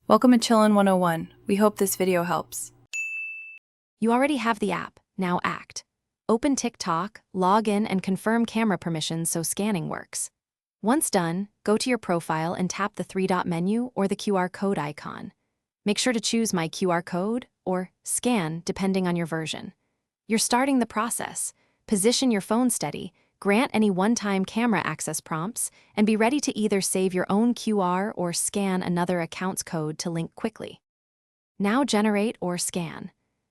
Welcome to Chillin' 101. We hope this video helps. You already have the app, now act. Open TikTok, log in, and confirm camera permissions so scanning works. Once done, go to your profile and tap the three-dot menu or the QR code icon. Make sure to choose My QR Code or Scan depending on your version. You're starting the process. Position your phone steady, grant any one-time camera access prompts, and be ready to either save your own QR or scan another account's code to link quickly. Now generate or scan.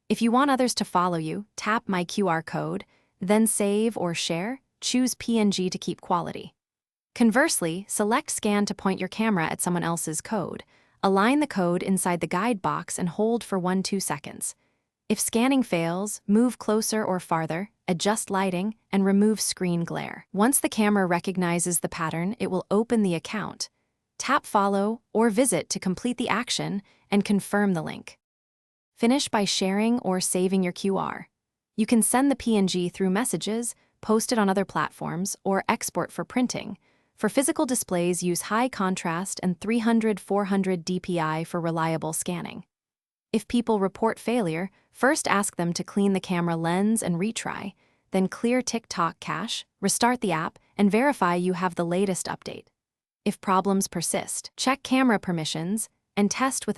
If you want others to follow you, tap My QR Code, then save or share, choose PNG to keep quality. Conversely, select Scan to point your camera at someone else's code. Align the code inside the guide box and hold for 1-2 seconds. If scanning fails, move closer or farther, adjust lighting, and remove screen glare. Once the camera recognizes the pattern, it will open the account. Tap Follow or Visit to complete the action and confirm the link. Finish by sharing or saving your QR. You can send the PNG through messages, post it on other platforms, or export for printing. For physical displays, use high contrast and 300-400 dpi for reliable scanning. If people report failure, first ask them to clean the camera lens and retry, then clear TikTok cache, restart the app, and verify you have the latest update. If problems persist, check camera permissions and test with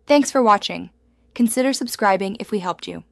Thanks for watching. Consider subscribing if we helped you.